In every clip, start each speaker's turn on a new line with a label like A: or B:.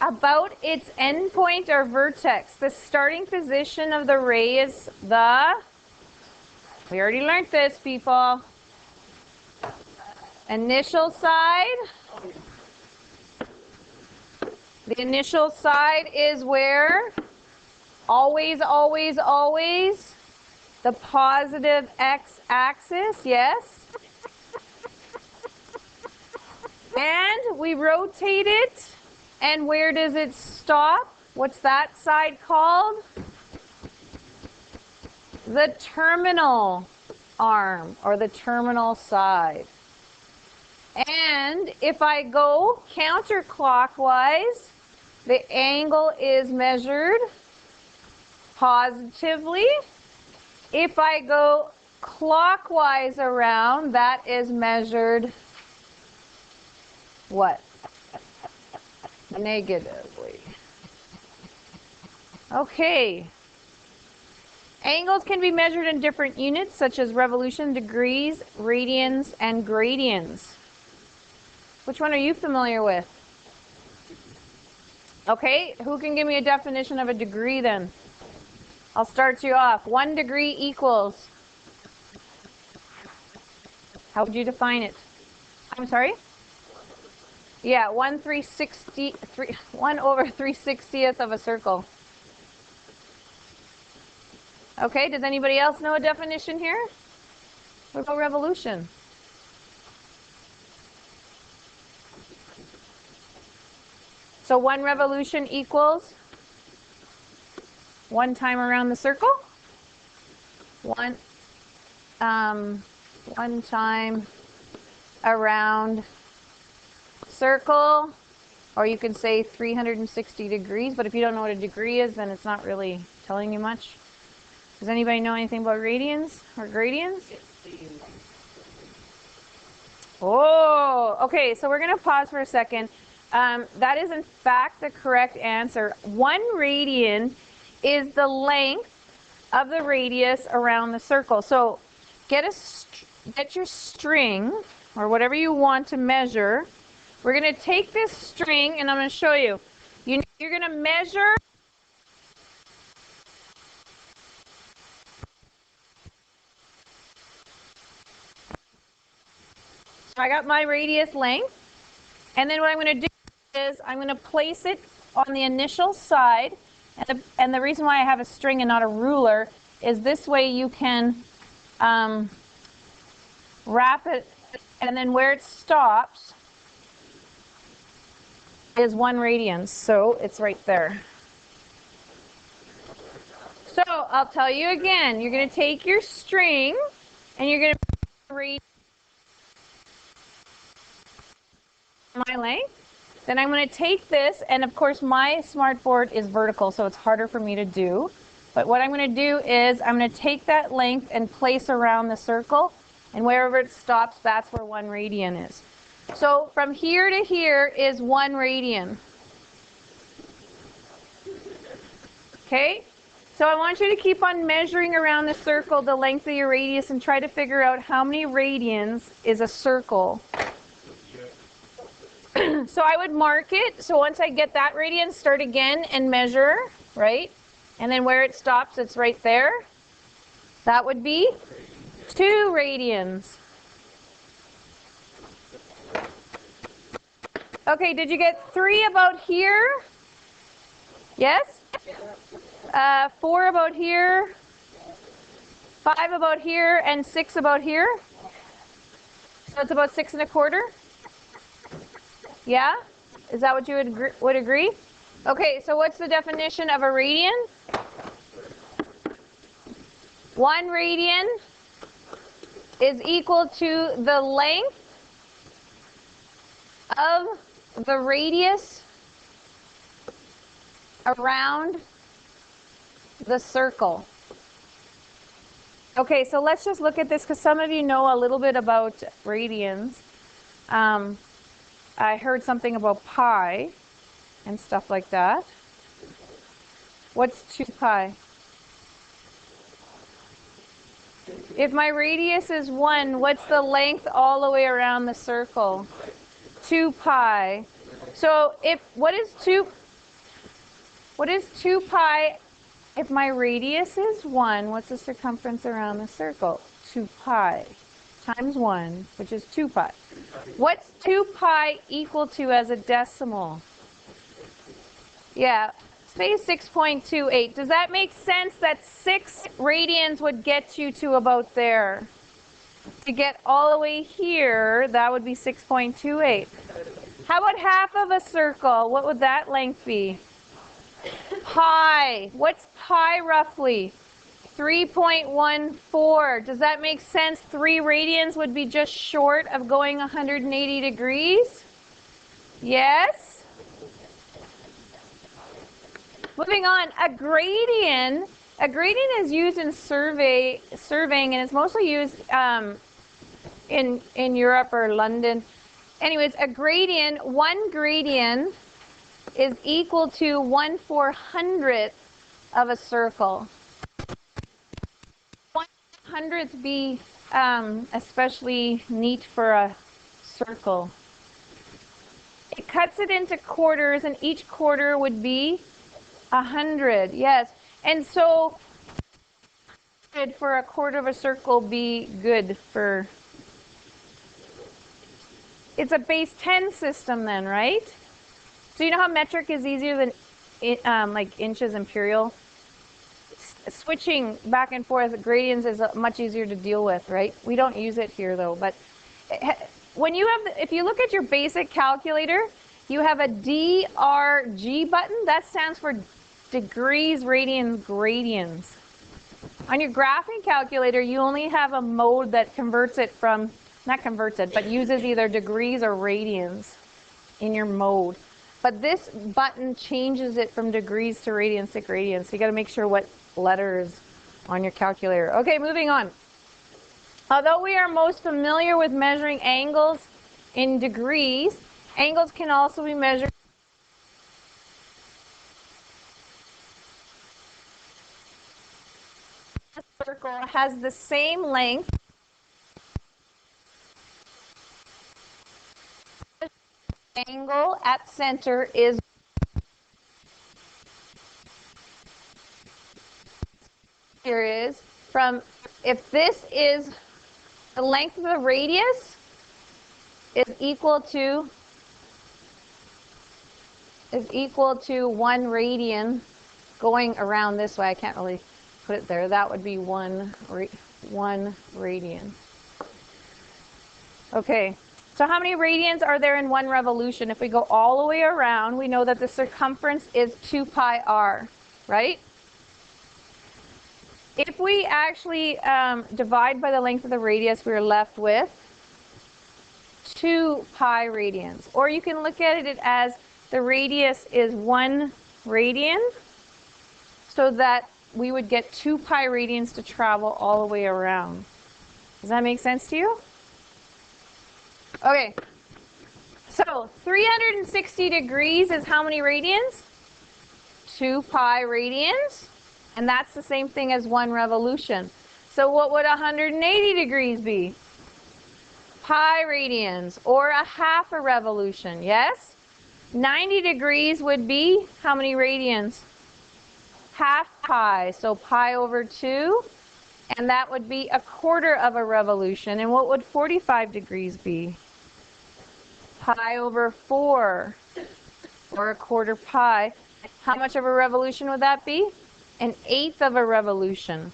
A: about its endpoint or vertex. The starting position of the ray is the, we already learned this, people. Initial side. The initial side is where? Always, always, always. The positive x-axis, yes. And we rotate it. And where does it stop? What's that side called? The terminal arm, or the terminal side. And if I go counterclockwise, the angle is measured positively. If I go clockwise around, that is measured what? Negatively. Okay. Angles can be measured in different units, such as revolution, degrees, radians, and gradians. Which one are you familiar with? Okay, who can give me a definition of a degree then? I'll start you off. 1 degree equals. How would you define it? I'm sorry? Yeah, 1/360th of a circle. Okay, does anybody else know a definition here? What about revolution? So 1 revolution equals 1 time around the circle. One time around circle, or you can say 360 degrees, but if you don't know what a degree is, then it's not really telling you much. Does anybody know anything about radians or gradians? Oh, okay, so we're going to pause for a second. That is in fact the correct answer. 1 radian is the length of the radius around the circle. So get your string, or whatever you want to measure. We're going to take this string, and I'm going to show you. You're going to measure. So I got my radius length, and then what I'm going to do is I'm going to place it on the initial side, and the reason why I have a string and not a ruler is this way you can wrap it, and then where it stops is 1 radian, so it's right there. So I'll tell you again, you're going to take your string and you're going to read my length. Then I'm going to take this, and of course my smartboard is vertical, so it's harder for me to do. But what I'm going to do is I'm going to take that length and place around the circle, and wherever it stops, that's where 1 radian is. So from here to here is 1 radian. Okay? So I want you to keep on measuring around the circle the length of your radius and try to figure out how many radians is a circle. So I would mark it. So once I get that radian, start again and measure, right? And then where it stops, it's right there. That would be 2 radians. Okay, did you get 3 about here? Yes? 4 about here, 5 about here, and 6 about here. So it's about 6 1/4. Yeah? Is that what you would agree? Okay, so what's the definition of a radian? 1 radian is equal to the length of the radius around the circle. Okay, so let's just look at this because some of you know a little bit about radians. I heard something about pi and stuff like that. What's 2 pi? If my radius is 1, what's the length all the way around the circle? 2 pi. So what is 2 What is 2 pi? If my radius is 1, what's the circumference around the circle? 2 pi times 1, which is 2 pi. What's 2 pi equal to as a decimal? Yeah, say 6.28. Does that make sense that 6 radians would get you to about there? To get all the way here, that would be 6.28. How about half of a circle? What would that length be? Pi. What's pi roughly? 3.14. Does that make sense? 3 radians would be just short of going 180 degrees? Yes? Moving on, a gradient is used in surveying, and it's mostly used in Europe or London. Anyways, a gradient, 1 gradient is equal to 1/400th of a circle. 1/100th be especially neat for a circle. It cuts it into quarters, and each quarter would be 100. Yes, and so for a quarter of a circle be good for. It's a base 10 system then, right? So you know how metric is easier than like inches imperial? Switching back and forth gradients is much easier to deal with, right? We don't use it here though, but when you have, if you look at your basic calculator, you have a DRG button. That stands for degrees, radians, gradients. On your graphing calculator, you only have a mode that converts it from, not converts it, but uses either degrees or radians in your mode. But this button changes it from degrees to radians to gradients. So you got to make sure what letter is on your calculator. Okay, moving on. Although we are most familiar with measuring angles in degrees, angles can also be measured. A circle has the same length. Angle at center is here is from, if this is the length of the radius is equal to 1 radian going around this way. I can't really put it there. That would be 1 radian. Okay. So how many radians are there in 1 revolution? If we go all the way around, we know that the circumference is 2 pi r, right? If we actually divide by the length of the radius, we're left with 2 pi radians. Or you can look at it as the radius is 1 radian, so that we would get 2 pi radians to travel all the way around. Does that make sense to you? Okay, so 360 degrees is how many radians? 2 pi radians, and that's the same thing as 1 revolution. So what would 180 degrees be? Pi radians, or a half a revolution, yes? 90 degrees would be how many radians? Half pi, so pi over 2, and that would be a quarter of a revolution. And what would 45 degrees be? Pi over 4, or a quarter pi. How much of a revolution would that be? 1/8 of a revolution.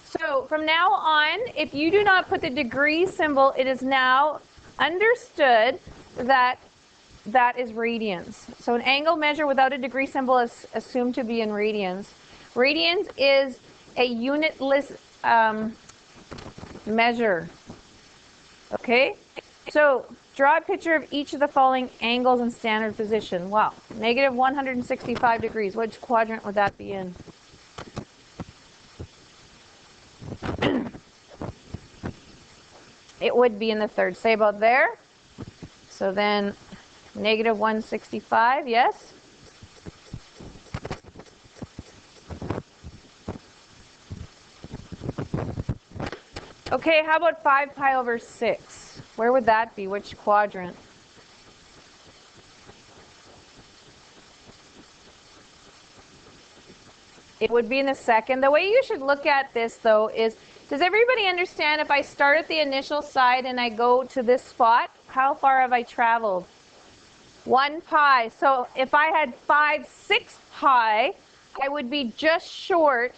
A: So from now on, if you do not put the degree symbol, it is now understood that that is radians. So an angle measure without a degree symbol is assumed to be in radians. Radians is a unitless measure. Okay? So draw a picture of each of the following angles in standard position. Wow. Negative 165 degrees. Which quadrant would that be in? It would be in the third. Say about there. So then negative 165, yes? Okay, how about 5 pi over 6? Where would that be? Which quadrant? It would be in the second. The way you should look at this, though, is, does everybody understand if I start at the initial side and I go to this spot, how far have I traveled? 1 pi. So if I had 5/6 pi, I would be just short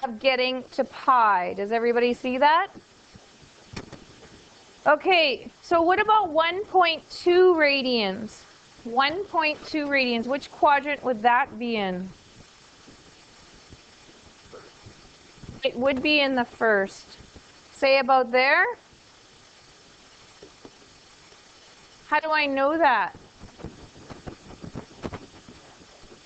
A: of getting to pi. Does everybody see that? Okay, so what about 1.2 radians? 1.2 radians, which quadrant would that be in? It would be in the first. Say about there. How do I know that?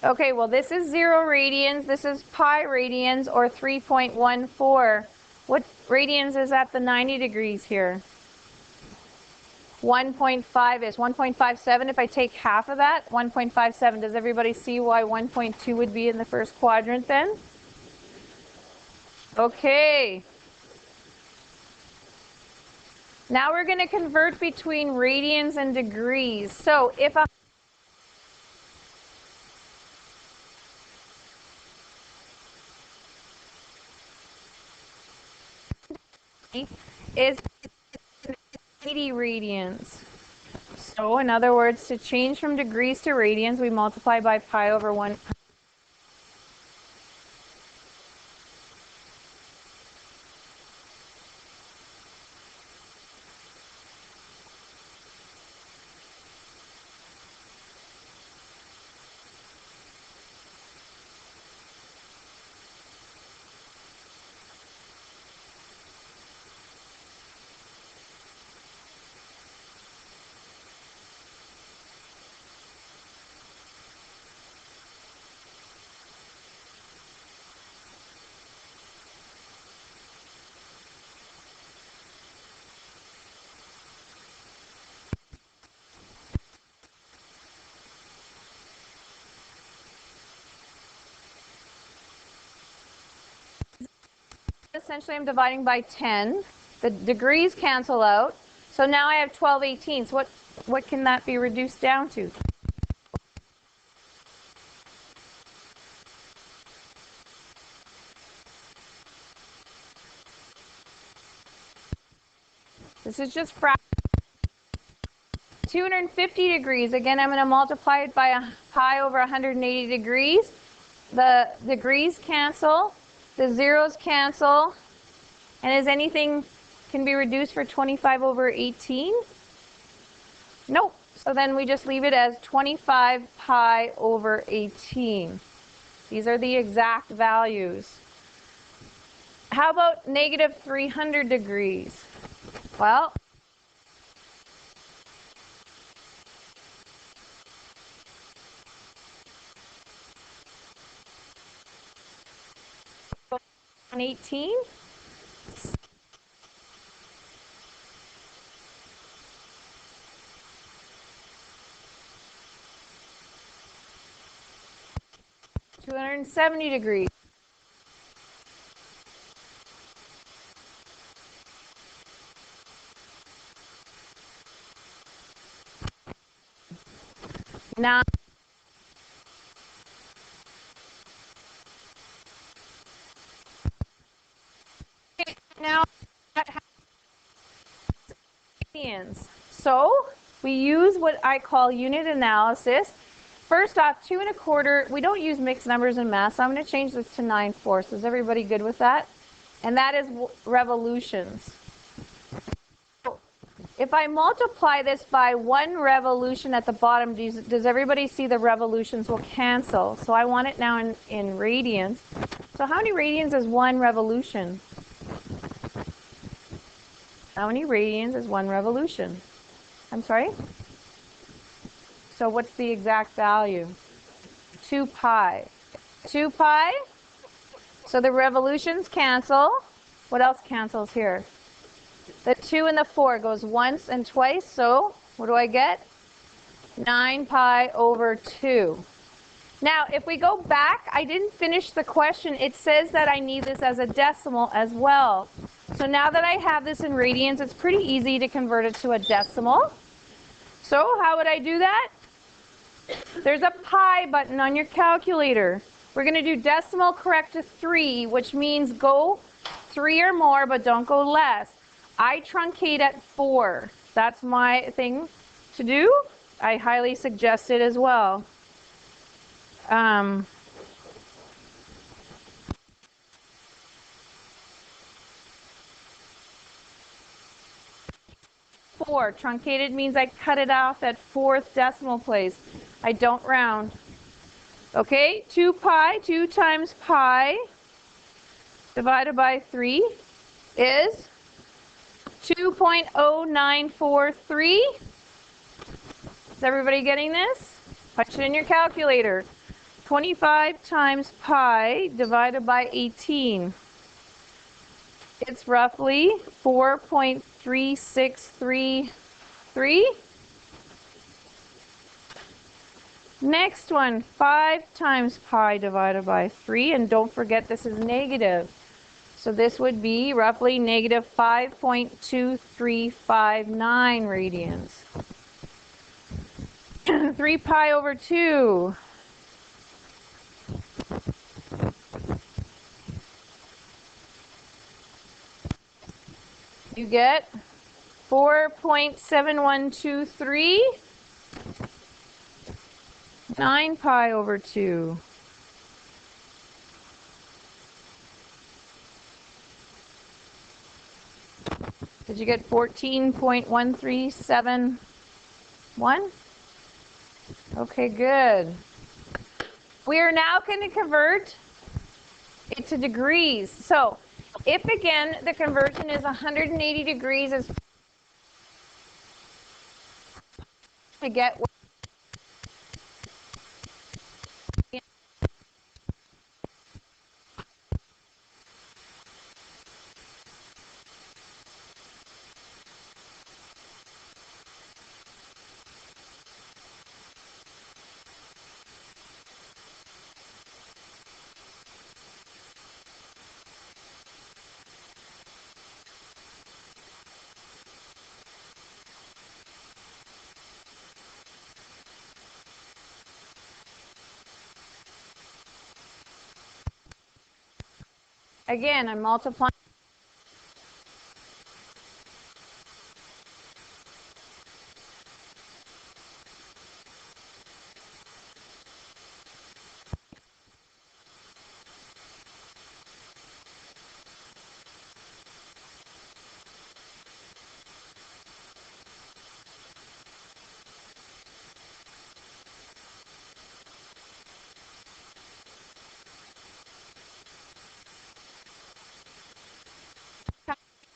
A: Okay, well this is 0 radians, this is pi radians, or 3.14. What radians is at the 90 degrees here? 1.5 is 1.57. If I take half of that, 1.57. Does everybody see why 1.2 would be in the first quadrant then? Okay. Now we're going to convert between radians and degrees. So if a is 80 radians. So in other words, to change from degrees to radians, we multiply by pi over 1. Essentially, I'm dividing by 10. The degrees cancel out. So now I have 12/18. What can that be reduced down to? This is just fraction. 250 degrees. Again, I'm going to multiply it by a pi over 180 degrees. The degrees cancel. The zeros cancel. And is anything can be reduced for 25 over 18? Nope. So then we just leave it as 25 pi over 18. These are the exact values. How about negative 300 degrees? Well, on 18. $270 degrees. Now, so we use what I call unit analysis. First off, 2 1/4. We don't use mixed numbers in math, so I'm going to change this to 9/4. Is everybody good with that? And that is revolutions. If I multiply this by 1 revolution at the bottom, does everybody see the revolutions will cancel? So I want it now in radians. So how many radians is 1 revolution? How many radians is 1 revolution? I'm sorry? So what's the exact value? 2 pi. 2 pi. So the revolutions cancel. What else cancels here? The 2 and the 4 goes once and twice. So what do I get? 9 pi over 2. Now, if we go back, I didn't finish the question. It says that I need this as a decimal as well. So now that I have this in radians, it's pretty easy to convert it to a decimal. So how would I do that? There's a pi button on your calculator. We're going to do decimal correct to 3, which means go 3 or more, but don't go less. I truncate at 4. That's my thing to do. I highly suggest it as well. 4. Truncated means I cut it off at 4th decimal place. I don't round. Okay, 2 pi, 2 times pi divided by 3 is 2.0943. Is everybody getting this? Punch it in your calculator. 25 times pi divided by 18. It's roughly 4.3633. Next one, 5 times pi divided by 3, and don't forget this is negative. So this would be roughly negative 5.2359 radians. 3 pi over 2. You get 4.7123. 9 pi over 2. Did you get 14.1371? Okay, good. We are now going to convert it to degrees. So, if again the conversion is 180 degrees, is to get again, I'm multiplying.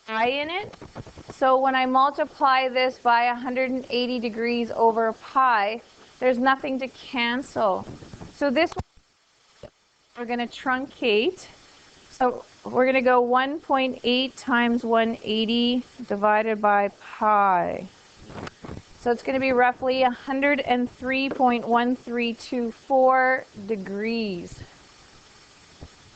A: Pi in it. So when I multiply this by 180 degrees over pi, there's nothing to cancel. So this we're going to truncate. So we're going to go 1.8 times 180 divided by pi. So it's going to be roughly 103.1324 degrees.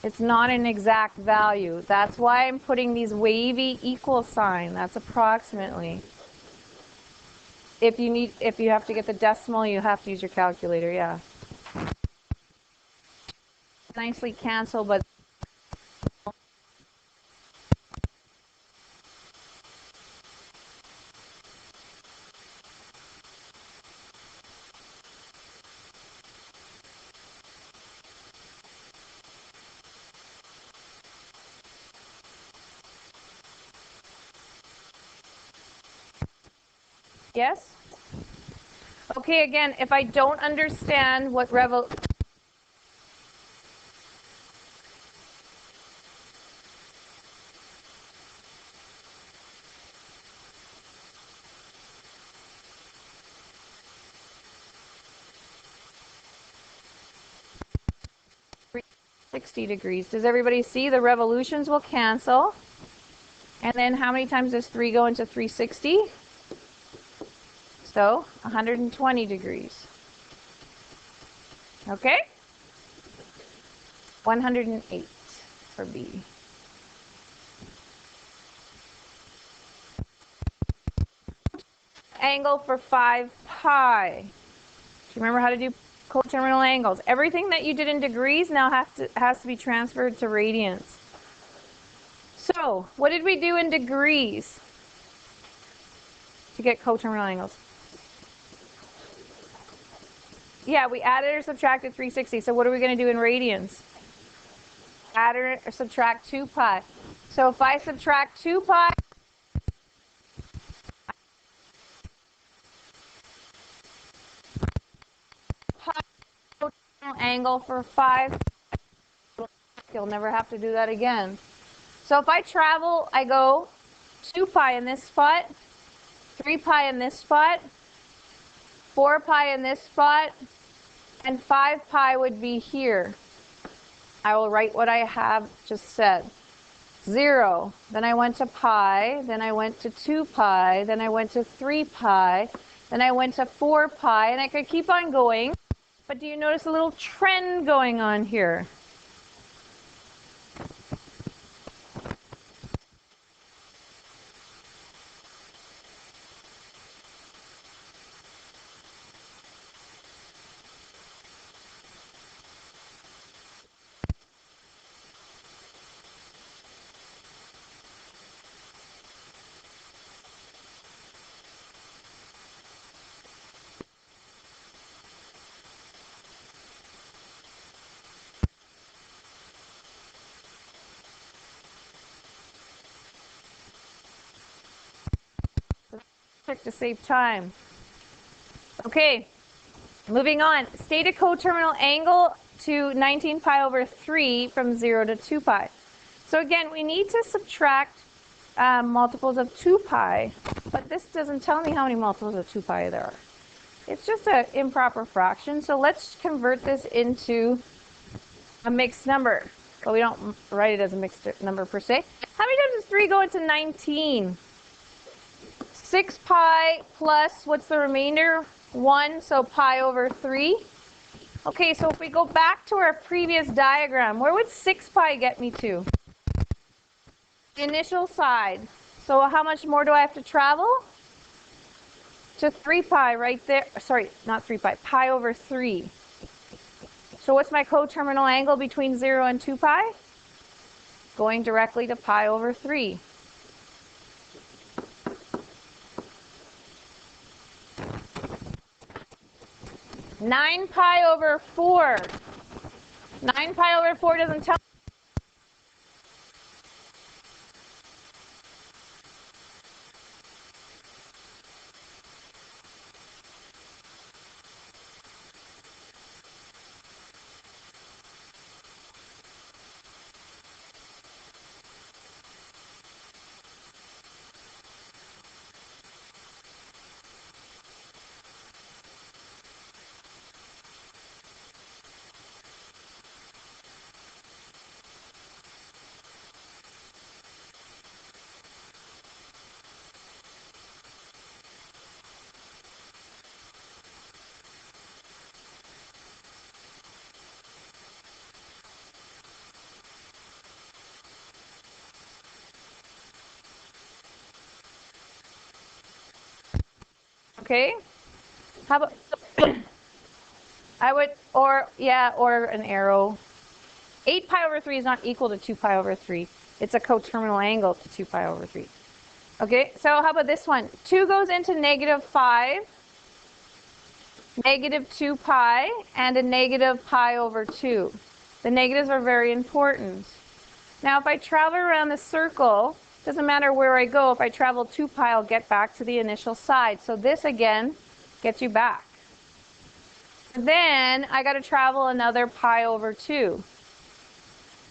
A: It's not an exact value. That's why I'm putting these wavy equal sign. That's approximately. If you have to get the decimal, you have to use your calculator, yeah. Nicely cancel, but yes? Okay, again, if I don't understand what 60 degrees. Does everybody see the revolutions will cancel? And then how many times does 3 go into 360? So 120 degrees. Okay? 108 for B. Angle for 5 pi. Do you remember how to do Coterminal angles. Everything that you did in degrees now has to be transferred to radians. So, what did we do in degrees to get coterminal angles? Yeah, we added or subtracted 360. So what are we going to do in radians? Add or subtract 2 pi. So if I subtract 2 pi, angle for 5, you'll never have to do that again. So if I travel, I go 2 pi in this spot, 3 pi in this spot, 4 pi in this spot, and 5 pi would be here. I will write what I have just said. 0, then I went to pi, then I went to 2 pi, then I went to 3 pi, then I went to 4 pi, and I could keep on going. But do you notice a little trend going on here? To save time. Okay, moving on. State a coterminal angle to 19 pi over 3 from 0 to 2 pi. So again, we need to subtract multiples of 2 pi, but this doesn't tell me how many multiples of 2 pi there are. It's just an improper fraction, so let's convert this into a mixed number. But we don't write it as a mixed number per se. How many times does 3 go into 19? 6 pi plus, what's the remainder? 1, so pi over 3. Okay, so if we go back to our previous diagram, where would 6 pi get me to? The initial side. So how much more do I have to travel? To 3 pi right there. Sorry, not 3 pi, pi over 3. So what's my coterminal angle between 0 and 2 pi? Going directly to pi over 3. Nine pi over 4. 9 pi over 4 doesn't tell. Okay. How about I would, or an arrow. 8 pi over 3 is not equal to 2 pi over 3. It's a coterminal angle to 2 pi over 3. Okay, so how about this one? 2 goes into negative 5, negative 2 pi, and a negative pi over 2. The negatives are very important. Now if I travel around the circle, doesn't matter where I go, if I travel 2 pi, I'll get back to the initial side. So this again gets you back. Then I got to travel another pi over 2.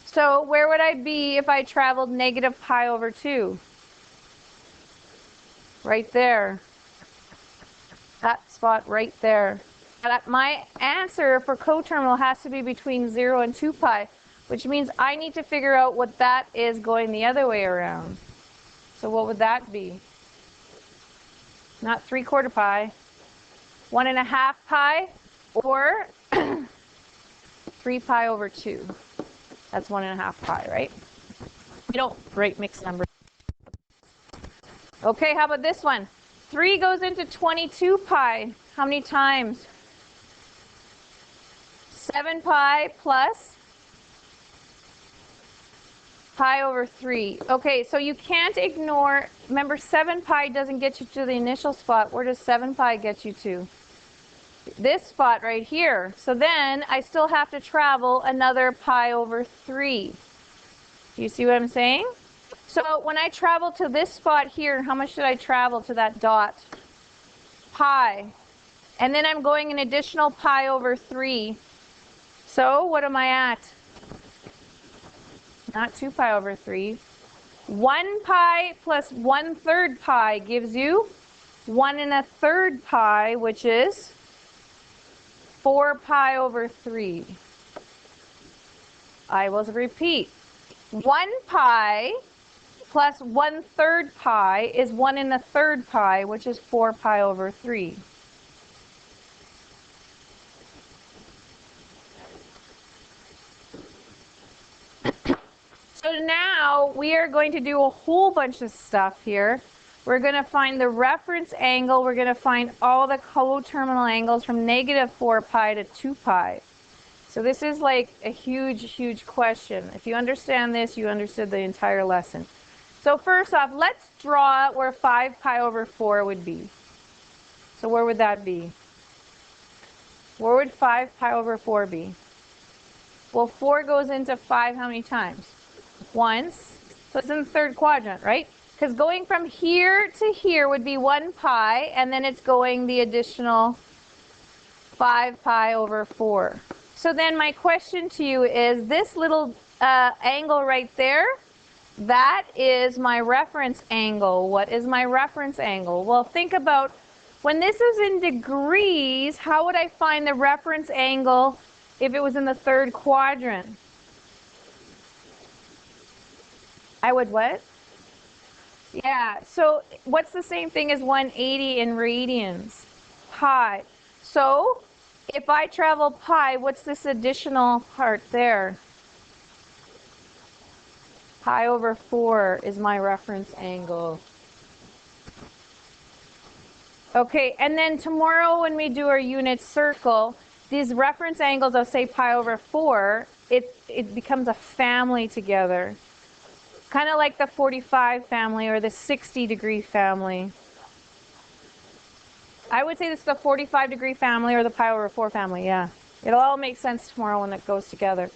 A: So where would I be if I traveled negative pi over 2? Right there. That spot right there. My answer for coterminal has to be between 0 and 2 pi, which means I need to figure out what that is going the other way around. So what would that be? Not 3/4 pi. 1.5 pi or 3 pi over 2. That's 1.5 pi, right? We don't write mixed numbers. Okay, how about this one? 3 goes into 22 pi. How many times? 7 pi plus pi over 3. Okay, so you can't ignore, remember 7 pi doesn't get you to the initial spot. Where does 7 pi get you to? This spot right here. So then I still have to travel another pi over 3. Do you see what I'm saying? So when I travel to this spot here, how much should I travel to that dot? Pi. And then I'm going an additional pi over 3. So what am I at? Not 2 pi over 3. 1 pi plus 1/3 pi gives you 1 1/3 pi, which is 4 pi over 3. I will repeat. 1 pi plus 1/3 pi is 1 1/3 pi, which is 4 pi over 3. So now we are going to do a whole bunch of stuff here. We're going to find the reference angle. We're going to find all the coterminal angles from -4 pi to 2 pi. So this is like a huge, huge question. If you understand this, you understood the entire lesson. So first off, let's draw where 5 pi over 4 would be. So where would that be? Where would 5 pi over 4 be? Well, 4 goes into 5 how many times? Once. So it's in the third quadrant, right? Because going from here to here would be 1 pi, and then it's going the additional 5 pi over 4. So then my question to you is, this little angle right there, that is my reference angle. What is my reference angle? Well, think about, when this is in degrees, how would I find the reference angle if it was in the third quadrant? I would what? Yeah, so what's the same thing as 180 in radians? Pi. So if I travel pi, what's this additional part there? Pi over 4 is my reference angle. Okay, and then tomorrow when we do our unit circle, these reference angles of, say, pi over 4, it becomes a family together. Kind of like the 45 family or the 60-degree family. I would say this is the 45-degree family or the pi over 4 family, yeah. It'll all make sense tomorrow when it goes together.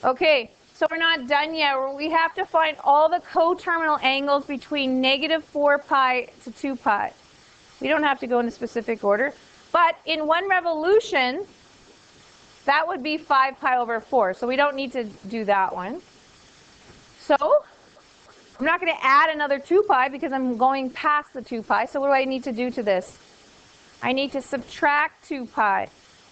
A: Okay, so we're not done yet. We have to find all the coterminal angles between -4 pi to 2 pi. We don't have to go in a specific order. But in 1 revolution, that would be 5 pi over 4. So we don't need to do that one. So I'm not going to add another 2 pi because I'm going past the 2 pi. So what do I need to do to this? I need to subtract 2 pi.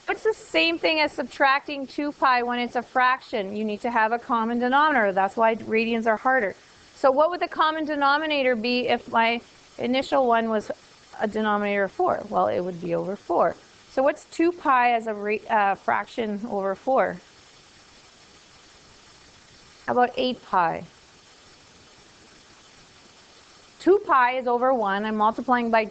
A: It's the same thing as subtracting 2 pi when it's a fraction. You need to have a common denominator. That's why radians are harder. So what would the common denominator be if my initial one was a denominator of 4? Well, it would be over 4. So what's 2 pi as a fraction over 4? How about 8 pi? 2 pi is over 1. I'm multiplying by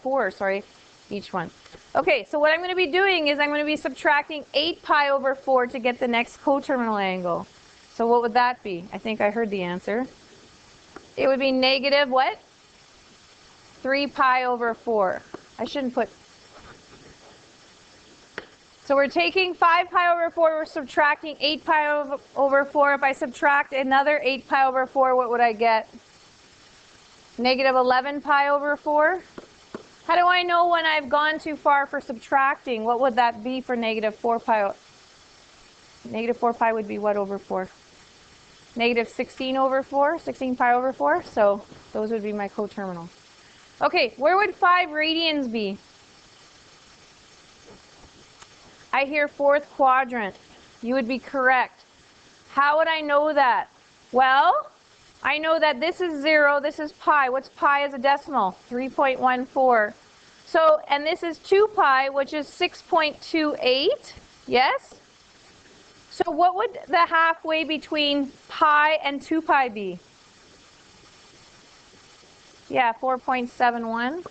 A: 4, each one. Okay, so what I'm going to be doing is I'm going to be subtracting 8 pi over 4 to get the next coterminal angle. So what would that be? I think I heard the answer. It would be negative what? 3 pi over 4. I shouldn't put... So we're taking 5 pi over 4, we're subtracting 8 pi over 4. If I subtract another 8 pi over 4, what would I get? Negative 11 pi over 4. How do I know when I've gone too far for subtracting? What would that be for negative 4 pi? Negative 4 pi would be what over 4? Negative 16 over 4, 16 pi over 4. So those would be my coterminals. Okay, where would 5 radians be? I hear fourth quadrant. You would be correct. How would I know that? Well, I know that this is 0, this is pi. What's pi as a decimal? 3.14. So, and this is 2 pi, which is 6.28. Yes? So what would the halfway between pi and 2 pi be? Yeah, 4.71.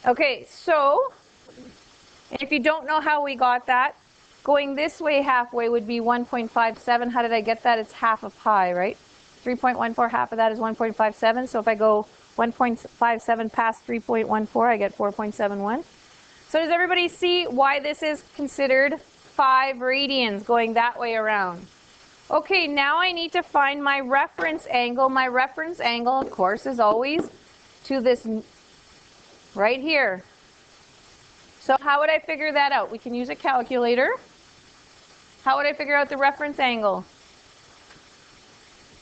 A: Okay, so if you don't know how we got that, Going this way halfway would be 1.57. How did I get that? It's half of pi, right? 3.14, half of that is 1.57. So if I go 1.57 past 3.14, I get 4.71. So does everybody see why this is considered 5 radians going that way around? Okay, now I need to find my reference angle. My reference angle, of course, is always to this right here. So how would I figure that out? We can use a calculator. How would I figure out the reference angle?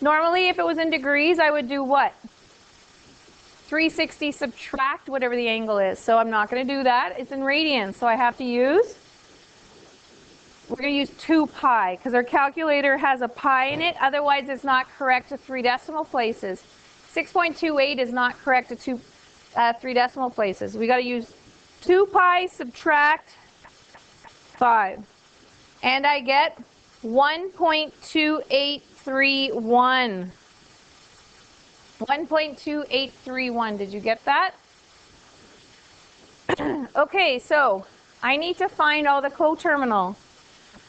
A: Normally, if it was in degrees, I would do what? 360 subtract whatever the angle is. So I'm not going to do that. It's in radians. So I have to use, we're going to use 2 pi because our calculator has a pi in it. Otherwise, it's not correct to 3 decimal places. 6.28 is not correct to 3 decimal places. We got to use 2 pi subtract 5. And I get 1.2831. 1.2831. Did you get that? Okay, so I need to find all the coterminal.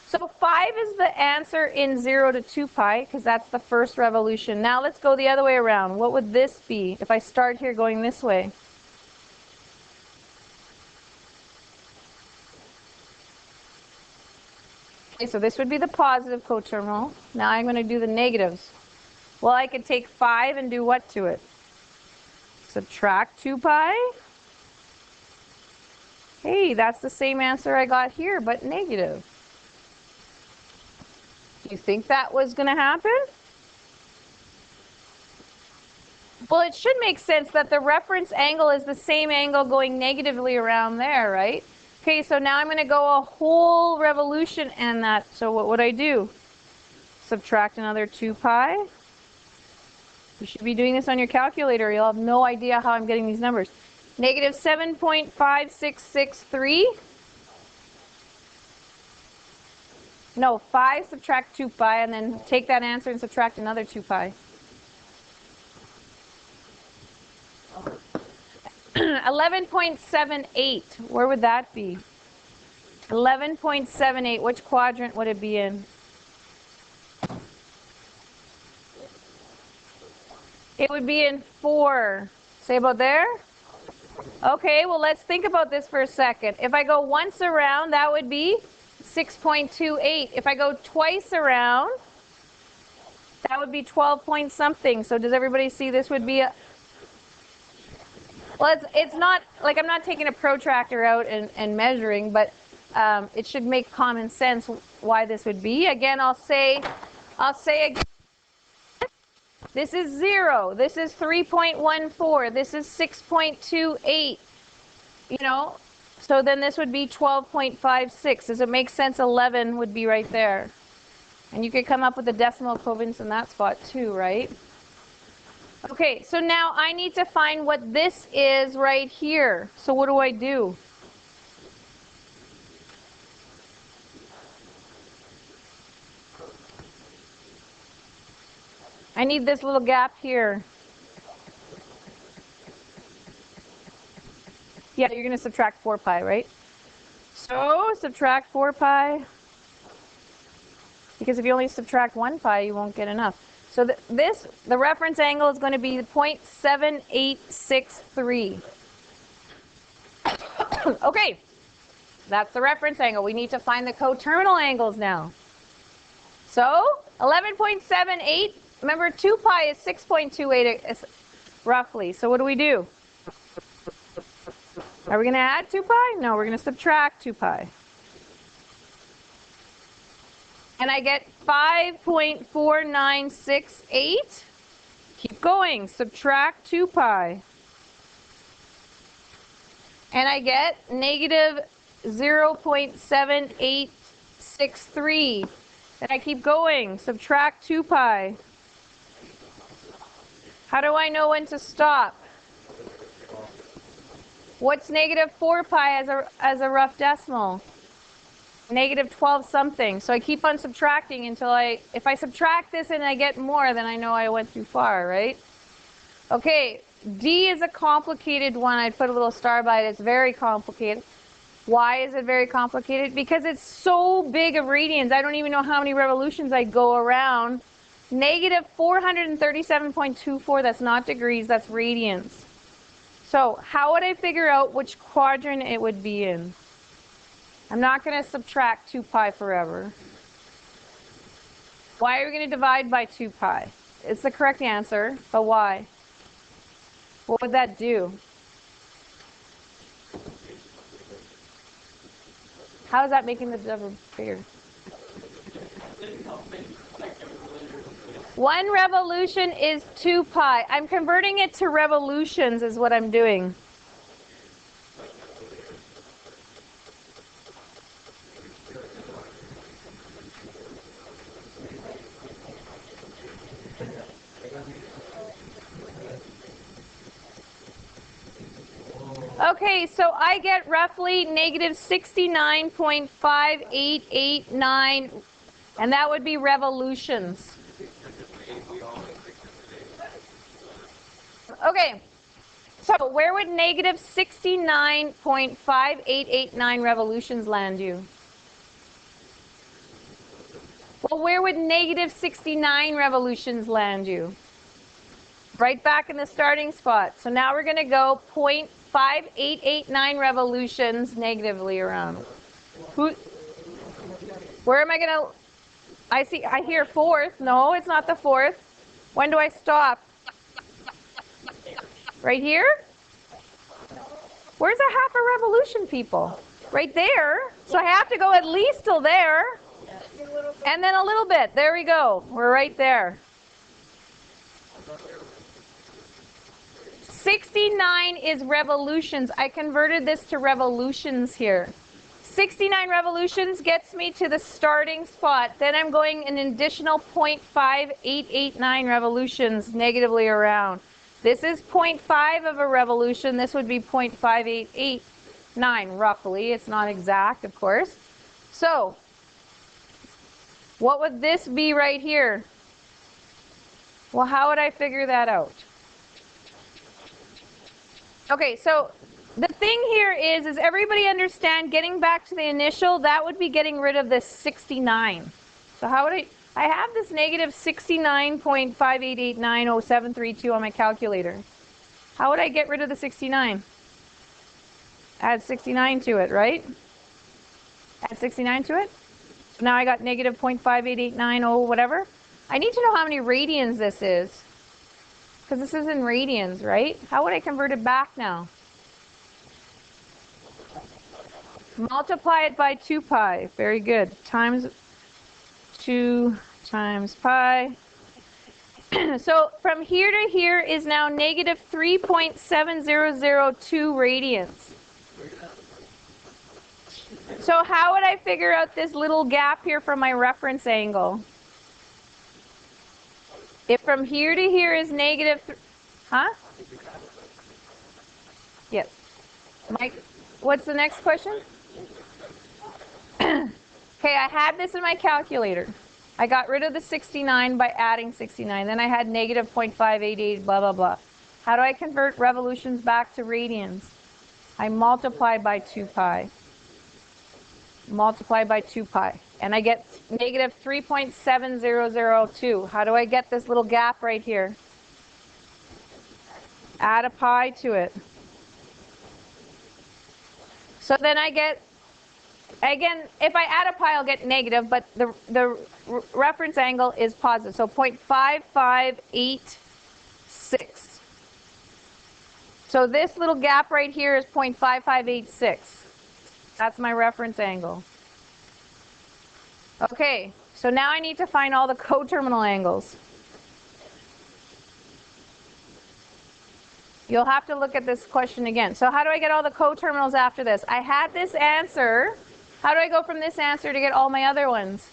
A: So 5 is the answer in 0 to 2 pi because that's the first revolution. Now let's go the other way around. What would this be if I start here going this way? Okay, so this would be the positive coterminal. Now I'm going to do the negatives. Well, I could take 5 and do what to it? Subtract 2 pi. Hey, that's the same answer I got here, but negative. Do you think that was going to happen? Well, it should make sense that the reference angle is the same angle going negatively around there, right? Okay, so now I'm going to go a whole revolution and that. So what would I do? Subtract another 2 pi. You should be doing this on your calculator. You'll have no idea how I'm getting these numbers. Negative 7.5663. No, 5 subtract 2 pi and then take that answer and subtract another 2 pi. 11.78. Where would that be? 11.78. Which quadrant would it be in? It would be in 4. Say about there? Okay, well let's think about this for a second. If I go once around, that would be 6.28. If I go twice around, that would be 12 point something. So does everybody see this would be a... Well, it's not, like I'm not taking a protractor out and measuring, but it should make common sense why this would be. Again, I'll say again, this is 0, this is 3.14, this is 6.28, you know, so then this would be 12.56. Does it make sense? 11 would be right there. And you could come up with the decimal equivalents in that spot too, right? Okay, so now I need to find what this is right here. So what do I do? I need this little gap here. Yeah, you're going to subtract 4 pi, right? So subtract 4 pi. Because if you only subtract 1 pi, you won't get enough. So the reference angle is going to be 0.7863. Okay, that's the reference angle. We need to find the coterminal angles now. So 11.78, remember 2 pi is 6.28 roughly. So what do we do? Are we going to add 2 pi? No, we're going to subtract 2 pi. And I get 5.4968. Keep going. Subtract 2 pi. And I get negative 0.7863. And I keep going. Subtract 2 pi. How do I know when to stop? What's negative 4 pi as a rough decimal? Negative 12 something. So I keep on subtracting until if I subtract this and I get more, then I know I went too far, right? Okay, D is a complicated one. I'd put a little star by it. It's very complicated. Why is it very complicated? Because it's so big of radians. I don't even know how many revolutions I go around. Negative 437.24, that's not degrees, that's radians. So how would I figure out which quadrant it would be in? I'm not going to subtract 2 pi forever. Why are we going to divide by 2 pi? It's the correct answer, but why? What would that do? How is that making the number bigger? 1 revolution is 2 pi. I'm converting it to revolutions is what I'm doing. Okay, so I get roughly negative 69.5889, and that would be revolutions. Okay, so where would negative 69.5889 revolutions land you? Well, where would negative 69 revolutions land you? Right back in the starting spot. So now we're going to go 0.5889 revolutions negatively around. Where am I going to? I hear fourth. No, it's not the fourth. When do I stop? Right here? Where's a half a revolution, people? Right there. So I have to go at least till there. And then a little bit. There we go. We're right there. 69 is revolutions. I converted this to revolutions here. 69 revolutions gets me to the starting spot. Then I'm going an additional 0.5889 revolutions negatively around. This is 0.5 of a revolution. This would be 0.5889 roughly. It's not exact, of course. So what would this be right here? Well, how would I figure that out? Okay, so the thing here is everybody understand getting back to the initial, that would be getting rid of this 69. So how would I have this negative 69.58890,732 on my calculator. How would I get rid of the 69? Add 69 to it, right? Add 69 to it. So now I got negative 0.58890 whatever. I need to know how many radians this is. Because this is in radians, right? How would I convert it back now? Multiply it by 2 pi. Very good. Times 2 times pi. So from here to here is now negative 3.7002 radians. So how would I figure out this little gap here from my reference angle? If from here to here is negative, huh? Yes. Mike, what's the next question? Okay, I had this in my calculator. I got rid of the 69 by adding 69. Then I had negative 0.588, blah, blah, blah. How do I convert revolutions back to radians? I multiply by 2 pi. Multiply by 2 pi. And I get negative 3.7002. How do I get this little gap right here? Add a pi to it. So then I get, again, if I add a pi, I'll get negative, but the reference angle is positive. So 0.5586. So this little gap right here is 0.5586. That's my reference angle. Okay, so now I need to find all the coterminal angles. You'll have to look at this question again. So how do I get all the coterminals after this? I had this answer. How do I go from this answer to get all my other ones?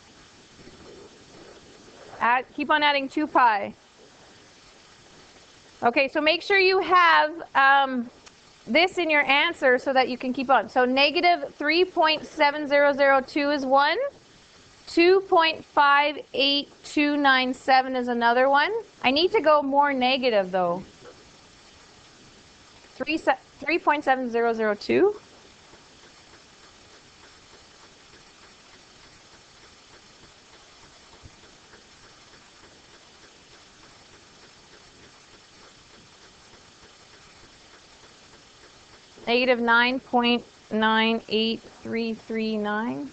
A: Keep on adding 2 pi. Okay, so make sure you have this in your answer so that you can keep on. So negative 3.7002 is one. 2.58297 is another one. I need to go more negative though. 3.7002. Negative 9.98339.